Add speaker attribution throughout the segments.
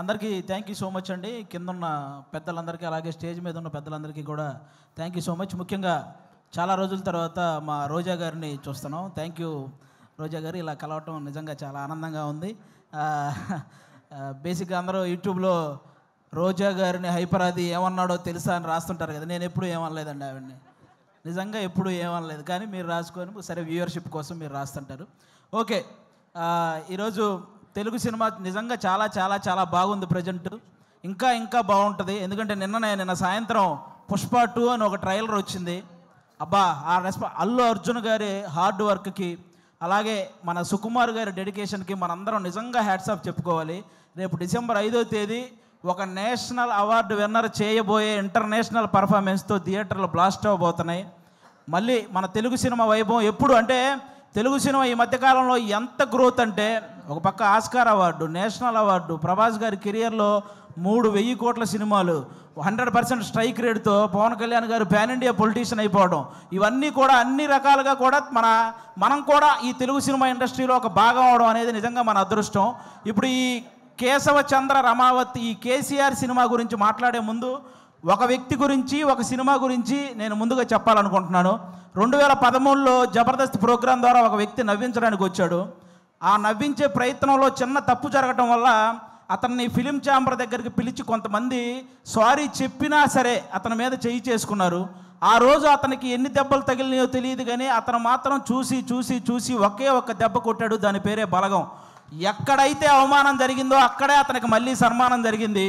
Speaker 1: అందరికీ thank you so much అండి. కింద ఉన్న పెద్దలందరికీ అలాగే స్టేజ్ మీద ఉన్న పెద్దలందరికీ కూడా థ్యాంక్ యూ సో మచ్. ముఖ్యంగా చాలా రోజుల తర్వాత మా రోజా గారిని చూస్తున్నాం. థ్యాంక్ యూ రోజా గారు, ఇలా కలవటం నిజంగా చాలా ఆనందంగా ఉంది. బేసిక్గా అందరూ యూట్యూబ్లో రోజా గారిని హైపరాది ఏమన్నాడో తెలుసా అని రాస్తుంటారు కదా. నేను ఎప్పుడు ఏమనలేదండి ఆవిడని, నిజంగా ఎప్పుడు ఏమనలేదు. కానీ మీరు రాసుకొని సరే వ్యూవర్షిప్ కోసం మీరు రాస్తుంటారు. ఓకే, ఈరోజు తెలుగు సినిమా నిజంగా చాలా చాలా చాలా బాగుంది. ప్రజెంట్ ఇంకా ఇంకా బాగుంటుంది. ఎందుకంటే నిన్న సాయంత్రం పుష్ప 2 అని ఒక ట్రైలర్ వచ్చింది. అబ్బా, ఆ అల్లు అర్జున్ గారి హార్డ్ వర్క్కి అలాగే మన సుకుమార్ గారి డెడికేషన్కి మనందరం నిజంగా హ్యాట్స్ ఆఫ్ చెప్పుకోవాలి. రేపు డిసెంబర్ 5వ తేదీ ఒక నేషనల్ అవార్డు విన్నర్ చేయబోయే ఇంటర్నేషనల్ పర్ఫార్మెన్స్తో థియేటర్లు బ్లాస్ట్ అవ్వబోతున్నాయి. మళ్ళీ మన తెలుగు సినిమా వైభవం ఎప్పుడు అంటే తెలుగు సినిమా ఈ మధ్యకాలంలో ఎంత గ్రోత్ అంటే, ఒక పక్క Oscar award, national award, Prabhas గారి కెరియర్లో 3,000 కోట్ల సినిమాలు, 100% స్ట్రైక్ రేట్తో పవన్ కళ్యాణ్ గారు పాన్ ఇండియా పొలిటీషియన్ అయిపోవడం, ఇవన్నీ కూడా అన్ని రకాలుగా కూడా మనం కూడా ఈ తెలుగు సినిమా ఇండస్ట్రీలో ఒక భాగం అవడం అనేది నిజంగా మన అదృష్టం. ఇప్పుడు ఈ కేశవ చంద్ర రమావతి ఈ కేసీఆర్ సినిమా గురించి మాట్లాడే ముందు ఒక వ్యక్తి గురించి, ఒక సినిమా గురించి నేను ముందుగా చెప్పాలనుకుంటున్నాను. 2013లో జబర్దస్త్ ప్రోగ్రాం ద్వారా ఒక వ్యక్తి నవ్వించడానికి వచ్చాడు. ఆ నవ్వించే ప్రయత్నంలో చిన్న తప్పు జరగటం వల్ల అతన్ని ఫిలిం ఛాంబర్ దగ్గరికి పిలిచి కొంతమంది సారీ చెప్పినా సరే అతని మీద చేయి చేసుకున్నారు. ఆ రోజు అతనికి ఎన్ని దెబ్బలు తగిలినాయో తెలియదు, కానీ అతను మాత్రం చూసి చూసి చూసి ఒకే ఒక్క దెబ్బ కొట్టాడు. దాని పేరే బలగం. ఎక్కడైతే అవమానం జరిగిందో అక్కడే అతనికి మళ్ళీ సన్మానం జరిగింది.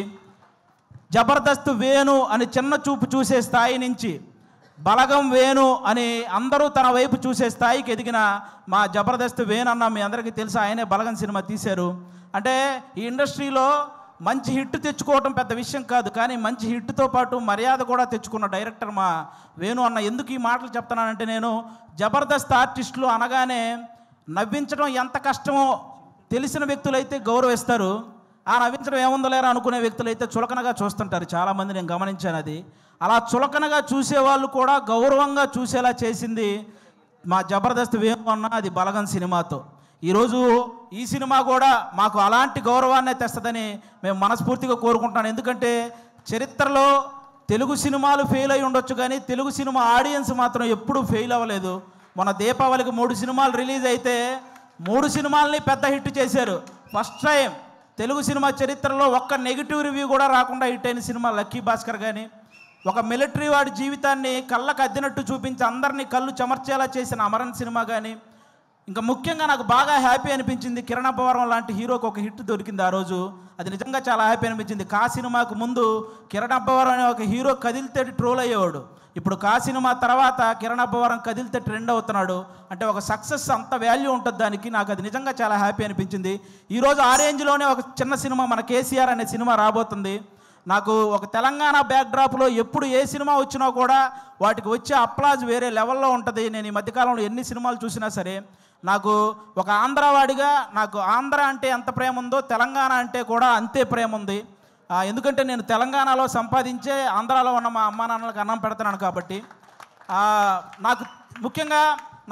Speaker 1: జబర్దస్త్ వేణు అని చిన్న చూపు చూసే స్థాయి నుంచి బలగం వేణు అని అందరూ తన వైపు చూసే స్థాయికి ఎదిగిన మా జబర్దస్త్ వేణు అన్న మీ అందరికీ తెలుసు. ఆయనే బలగం సినిమా తీశారు. అంటే ఈ ఇండస్ట్రీలో మంచి హిట్ తెచ్చుకోవటం పెద్ద విషయం కాదు, కానీ మంచి హిట్తో పాటు మర్యాద కూడా తెచ్చుకున్న డైరెక్టర్ మా వేణు అన్న. ఎందుకు ఈ మాటలు చెప్తున్నానంటే, నేను జబర్దస్త్ ఆర్టిస్టులు అనగానే నవ్వించడం ఎంత కష్టమో తెలిసిన వ్యక్తులైతే గౌరవిస్తారు. ఆ నవ్వించడం ఏముందో లేరా అనుకునే వ్యక్తులైతే చులకనగా చూస్తుంటారు. చాలామంది నేను గమనించాను. అది అలా చులకనగా చూసేవాళ్ళు కూడా గౌరవంగా చూసేలా చేసింది మా జబర్దస్త్ వేణు అన్న, అది బలగం సినిమాతో. ఈరోజు ఈ సినిమా కూడా మాకు అలాంటి గౌరవాన్నే తెస్తుందని మేము మనస్ఫూర్తిగా కోరుకుంటున్నాను. ఎందుకంటే చరిత్రలో తెలుగు సినిమాలు ఫెయిల్ అయి ఉండొచ్చు, కానీ తెలుగు సినిమా ఆడియన్స్ మాత్రం ఎప్పుడూ ఫెయిల్ అవ్వలేదు. మన దీపావళికి 3 సినిమాలు రిలీజ్ అయితే 3 సినిమాలని పెద్ద హిట్ చేశారు. ఫస్ట్ టైం తెలుగు సినిమా చరిత్రలో ఒక్క నెగిటివ్ రివ్యూ కూడా రాకుండా హిట్ అయిన సినిమా లక్కీ భాస్కర్. కానీ ఒక మిలిటరీ వాడి జీవితాన్ని కళ్ళకు అద్దినట్టు చూపించి అందరినీ కళ్ళు చెమర్చేలా చేసిన అమరన్ సినిమా. కానీ ఇంకా ముఖ్యంగా నాకు బాగా హ్యాపీ అనిపించింది, కిరణ్ అబ్బవరం లాంటి హీరోకి ఒక హిట్ దొరికింది ఆ రోజు. అది నిజంగా చాలా హ్యాపీ అనిపించింది. కా సినిమాకు ముందు కిరణ్ అబ్బవరం అనే ఒక హీరో కదిలితే ట్రోల్ అయ్యేవాడు. ఇప్పుడు కా సినిమా తర్వాత కిరణ్ అబ్బవరం కదిలితే ట్రెండ్ అవుతున్నాడు. అంటే ఒక సక్సెస్ అంత వాల్యూ ఉంటుంది దానికి. నాకు అది నిజంగా చాలా హ్యాపీ అనిపించింది. ఈరోజు ఆ రేంజ్లోనే ఒక చిన్న సినిమా మన కేసీఆర్ అనే సినిమా రాబోతుంది. నాకు ఒక తెలంగాణ బ్యాక్డ్రాప్లో ఎప్పుడు ఏ సినిమా వచ్చినా కూడా వాటికి వచ్చే అప్లాజ్ వేరే లెవెల్లో ఉంటుంది. నేను ఈ మధ్యకాలంలో ఎన్ని సినిమాలు చూసినా సరే నాకు ఒక ఆంధ్రవాడిగా నాకు ఆంధ్ర అంటే ఎంత ప్రేమ ఉందో తెలంగాణ అంటే కూడా అంతే ప్రేమ ఉంది. ఎందుకంటే నేను తెలంగాణలో సంపాదించే ఆంధ్రాలో ఉన్న మా అమ్మా నాన్నలకు అన్నం పెడుతున్నాను కాబట్టి. నాకు ముఖ్యంగా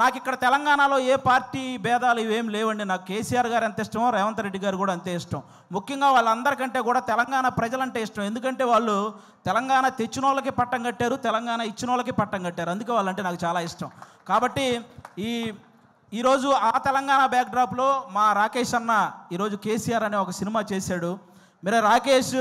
Speaker 1: నాకు ఇక్కడ తెలంగాణలో ఏ పార్టీ భేదాలు ఇవేం లేవండి. నాకు కేసీఆర్ గారు ఎంత ఇష్టమో రేవంత్ రెడ్డి గారు కూడా అంతే ఇష్టం. ముఖ్యంగా వాళ్ళందరికంటే కూడా తెలంగాణ ప్రజలంటే ఇష్టం. ఎందుకంటే వాళ్ళు తెలంగాణ తెచ్చిన వాళ్ళకి పట్టం కట్టారు, తెలంగాణ ఇచ్చిన వాళ్ళకి పట్టం కట్టారు. అందుకే వాళ్ళంటే నాకు చాలా ఇష్టం. కాబట్టి ఈరోజు ఆ తెలంగాణ బ్యాక్డ్రాప్లో మా రాకేష్ అన్న ఈరోజు కేసీఆర్ అనే ఒక సినిమా చేశాడు. మీరు రాకేష్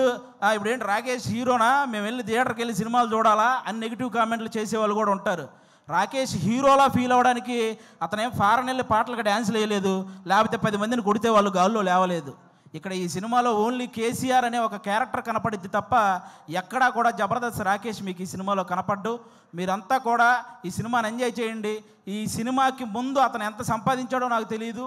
Speaker 1: ఇప్పుడు ఏంటి రాకేష్ హీరోనా, మేము వెళ్ళి థియేటర్కి వెళ్ళి సినిమాలు చూడాలా అని నెగిటివ్ కామెంట్లు చేసేవాళ్ళు కూడా ఉంటారు. రాకేష్ హీరోలా ఫీల్ అవ్వడానికి అతనేం ఫారెన్ వెళ్ళి పాటలకు డ్యాన్స్లు వేయలేదు, లేకపోతే 10 మందిని కొడితే వాళ్ళు గాల్లో లేవలేదు. ఇక్కడ ఈ సినిమాలో ఓన్లీ కేసీఆర్ అనే ఒక క్యారెక్టర్ కనపడిద్ది తప్ప ఎక్కడా కూడా జబర్దస్త్ రాకేష్ మీకు ఈ సినిమాలో కనపడ్డు. మీరంతా కూడా ఈ సినిమాని ఎంజాయ్ చేయండి. ఈ సినిమాకి ముందు అతను ఎంత సంపాదించాడో నాకు తెలియదు,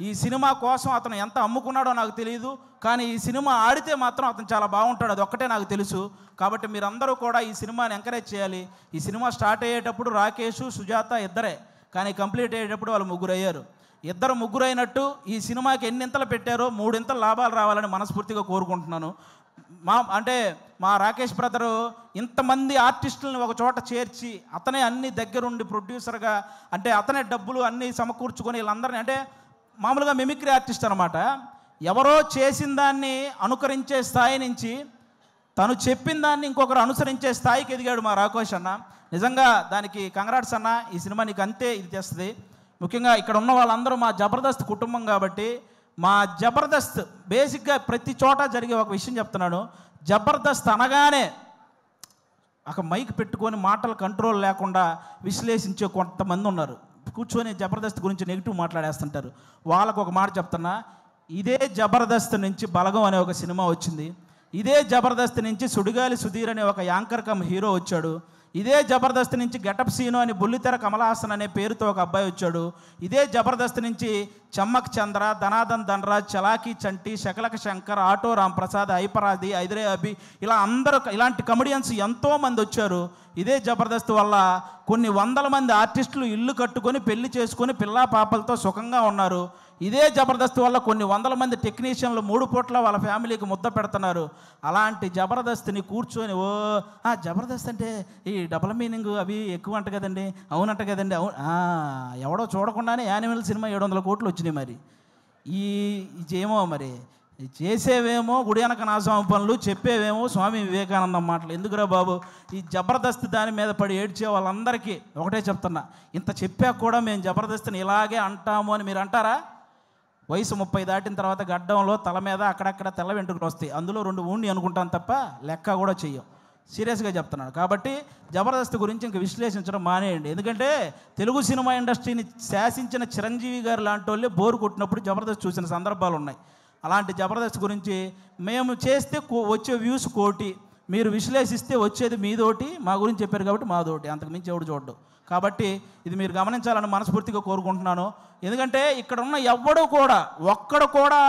Speaker 1: ఈ సినిమా కోసం అతను ఎంత అమ్ముకున్నాడో నాకు తెలియదు, కానీ ఈ సినిమా ఆడితే మాత్రం అతను చాలా బాగుంటాడు, అది ఒక్కటే నాకు తెలుసు. కాబట్టి మీరందరూ కూడా ఈ సినిమాని ఎంకరేజ్ చేయాలి. ఈ సినిమా స్టార్ట్ అయ్యేటప్పుడు రాకేష్, సుజాత ఇద్దరే, కానీ కంప్లీట్ అయ్యేటప్పుడు వాళ్ళు 3 అయ్యారు. 2 అయినట్టు ఈ సినిమాకి ఎన్నింతలు పెట్టారో 3 ఇంతలు లాభాలు రావాలని మనస్ఫూర్తిగా కోరుకుంటున్నాను. మా రాకేష్ బ్రదరు ఇంతమంది ఆర్టిస్టులను ఒక చోట చేర్చి అతనే అన్ని దగ్గరుండి ప్రొడ్యూసర్గా, అంటే అతనే డబ్బులు అన్నీ సమకూర్చుకొని వీళ్ళందరినీ, అంటే మామూలుగా మిమిక్రీ ఆర్టిస్ట్ అనమాట. ఎవరో చేసిన దాన్ని అనుకరించే స్థాయి నుంచి తను చెప్పిన దాన్ని ఇంకొకరు అనుసరించే స్థాయికి ఎదిగాడు మా రాకేష్ అన్న. నిజంగా దానికి కంగ్రాట్స్ అన్న. ఈ సినిమా నీకు అంతే ఇది తెస్తుంది. ముఖ్యంగా ఇక్కడ ఉన్న వాళ్ళందరూ మా జబర్దస్త్ కుటుంబం కాబట్టి మా జబర్దస్త్ బేసిక్గా ప్రతి చోట జరిగే ఒక విషయం చెప్తున్నాను. జబర్దస్త్ అనగానే ఒక మైక్ పెట్టుకొని మాటలు కంట్రోల్ లేకుండా విశ్లేషించే కొంతమంది ఉన్నారు. కూర్చొని జబర్దస్త్ గురించి నెగిటివ్ మాట్లాడేస్తుంటారు. వాళ్ళకు ఒక మాట చెప్తున్నా, ఇదే జబర్దస్త్ నుంచి బలగం అనే ఒక సినిమా వచ్చింది. ఇదే జబర్దస్త్ నుంచి సుడిగాలి సుధీర్ అనే ఒక యాంకర్ కమ్ హీరో వచ్చాడు. ఇదే జబర్దస్త్ నుంచి గెటప్ సీను అని బుల్లితెర కమలహాసన్ అనే పేరుతో ఒక అబ్బాయి వచ్చాడు. ఇదే జబర్దస్త్ నుంచి చమ్మక్ చంద్ర, ధనాదన్ ధనరాజ్, చలాకీ చంటి, శకలక శంకర్, ఆటో రాంప్రసాద్, ఐపరాది, ఐదరే అభి, ఇలా అందరూ ఇలాంటి కమెడియన్స్ ఎంతోమంది వచ్చారు. ఇదే జబర్దస్త్ వల్ల కొన్ని వందల మంది ఆర్టిస్టులు ఇల్లు కట్టుకొని పెళ్లి చేసుకొని పిల్లా పాపలతో సుఖంగా ఉన్నారు. ఇదే జబర్దస్త్ వల్ల కొన్ని వందల మంది టెక్నీషియన్లు 3 పూట్ల వాళ్ళ ఫ్యామిలీకి ముద్ద పెడుతున్నారు. అలాంటి జబర్దస్త్ని కూర్చొని జబర్దస్త్ అంటే ఈ డబుల్ మీనింగ్ అవి ఎక్కువ అంట కదండి, అవునంట కదండి, అవును ఎవడో చూడకుండానే యానిమల్ సినిమా 700 కోట్లు వచ్చినాయి. మరి ఏమో మరి చేసేవేమో గుడి వెనక నాస్వామి పనులు, చెప్పేవేమో స్వామి వివేకానందం మాటలు. ఎందుకురా బాబు, ఈ జబర్దస్త్ దాని మీద పడి ఏడ్చే వాళ్ళందరికీ ఒకటే చెప్తున్నా, ఇంత చెప్పాక కూడా మేము జబర్దస్త్ని ఇలాగే అంటాము అని మీరు అంటారా? వయసు 30 దాటిన తర్వాత గడ్డంలో తల మీద అక్కడక్కడ తెల్ల వెంట్రుకలు వస్తాయి. అందులో 2 ఊండి అనుకుంటాం తప్ప లెక్క కూడా చెయ్యం. సీరియస్గా చెప్తున్నాను. కాబట్టి జబర్దస్త్ గురించి ఇంక విశ్లేషించడం మానేయండి. ఎందుకంటే తెలుగు సినిమా ఇండస్ట్రీని శాసించిన చిరంజీవి గారు లాంటి వాళ్ళే బోరు కొట్టినప్పుడు జబర్దస్త్ చూసిన సందర్భాలు ఉన్నాయి. అలాంటి జబర్దస్త్ గురించి మేము చేస్తే వచ్చే వ్యూస్ 1 కోటి, మీరు విశ్లేషిస్తే వచ్చేది మీదోటి. మా గురించి చెప్పారు కాబట్టి మాదోటి, అంతకుమించి ఎవడు చూడ్డు. కాబట్టి ఇది మీరు గమనించాలని మనస్ఫూర్తిగా కోరుకుంటున్నాను. ఎందుకంటే ఇక్కడ ఉన్న ఒక్కడు కూడా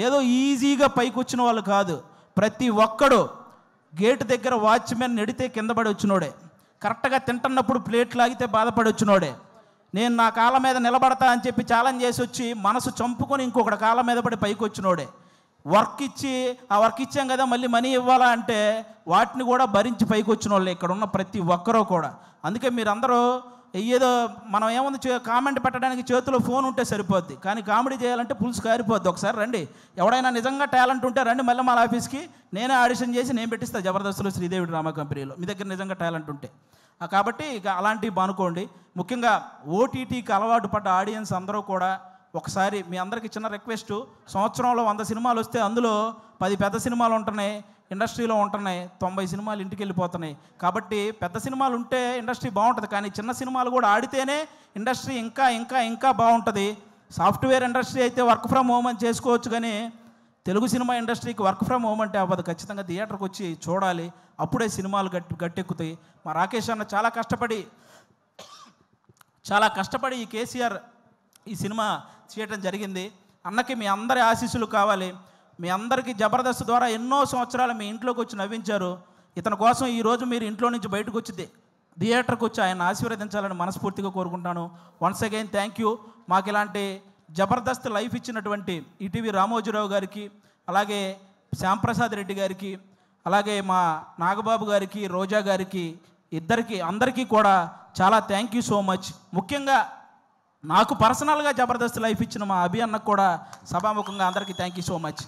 Speaker 1: ఏదో ఈజీగా పైకి వచ్చిన వాళ్ళు కాదు. ప్రతి ఒక్కడు గేటు దగ్గర వాచ్మెన్ నెడితే కింద పడి వచ్చినోడే, కరెక్ట్గా తింటున్నప్పుడు ప్లేట్ లాగితే బాధపడి వచ్చినోడే, నేను నా కాళ్ళ మీద నిలబడతా అని చెప్పి ఛాలెంజ్ చేసి వచ్చి మనసు చంపుకొని ఇంకొకటి కాళ్ళ మీద పడి పైకి వచ్చినోడే, వర్క్ ఇచ్చి ఆ వర్క్ ఇచ్చాం కదా మళ్ళీ మనీ ఇవ్వాలా అంటే వాటిని కూడా భరించి పైకి వచ్చిన వాళ్ళే ఇక్కడ ఉన్న ప్రతి ఒక్కరూ కూడా. అందుకే మీరందరూ ఏదో మనం ఏముంది కామెంట్ పెట్టడానికి చేతిలో ఫోన్ ఉంటే సరిపోద్ది, కానీ కామెడీ చేయాలంటే పులుసు కారిపోద్ది. ఒకసారి రండి, ఎవడైనా నిజంగా టాలెంట్ ఉంటే రండి మళ్ళీ మా ఆఫీస్కి, నేనే ఆడిషన్ చేసి నేను పెట్టిస్తాను జబర్దస్త్లో శ్రీదేవి డ్రామా కంపెనీలో, మీ దగ్గర నిజంగా టాలెంట్ ఉంటే. కాబట్టి ఇక అలాంటివి బానుకోండి. ముఖ్యంగా ఓటీటీకి అలవాటు పడ్డ ఆడియన్స్ అందరూ కూడా ఒకసారి మీ అందరికీ చిన్న రిక్వెస్ట్, సంవత్సరంలో 100 సినిమాలు వస్తే అందులో 10 పెద్ద సినిమాలు ఉంటున్నాయి, ఇండస్ట్రీలో ఉంటున్నాయి, 90 సినిమాలు ఇంటికి వెళ్ళిపోతున్నాయి. కాబట్టి పెద్ద సినిమాలు ఉంటే ఇండస్ట్రీ బాగుంటుంది, కానీ చిన్న సినిమాలు కూడా ఆడితేనే ఇండస్ట్రీ ఇంకా ఇంకా ఇంకా బాగుంటుంది. సాఫ్ట్వేర్ ఇండస్ట్రీ అయితే వర్క్ ఫ్రమ్ హోమ్ అని చేసుకోవచ్చు, కానీ తెలుగు సినిమా ఇండస్ట్రీకి వర్క్ ఫ్రమ్ హోమ్ అంటే అవ్వదు. ఖచ్చితంగా థియేటర్కి వచ్చి చూడాలి, అప్పుడే సినిమాలు గట్టెక్కుతాయి. మా రాకేష్ అన్న చాలా కష్టపడి ఈ కేసీఆర్ ఈ సినిమా చేయటం జరిగింది. అన్నకి మీ అందరి ఆశీస్సులు కావాలి. మీ అందరికీ జబర్దస్త్ ద్వారా ఎన్నో సంవత్సరాలు మీ ఇంట్లోకి వచ్చి నవ్వించారు. ఇతని కోసం ఈరోజు మీరు ఇంట్లో నుంచి బయటకు వచ్చి థియేటర్కి వచ్చి ఆయన ఆశీర్వదించాలని మనస్ఫూర్తిగా కోరుకుంటాను. Once again thank you. మాకు ఇలాంటి జబర్దస్త్ లైఫ్ ఇచ్చినటువంటి ఈటీవీ రామోజీరావు గారికి, అలాగే శ్యాంప్రసాద్ రెడ్డి గారికి, అలాగే మా నాగబాబు గారికి, రోజా గారికి, అందరికీ కూడా చాలా థ్యాంక్ యూ సో మచ్. ముఖ్యంగా నాకు పర్సనల్గా జబర్దస్త్ లైఫ్ ఇచ్చిన మా అభి అన్నకు కూడా సభాముఖంగా అందరికీ థ్యాంక్ యూ సో మచ్.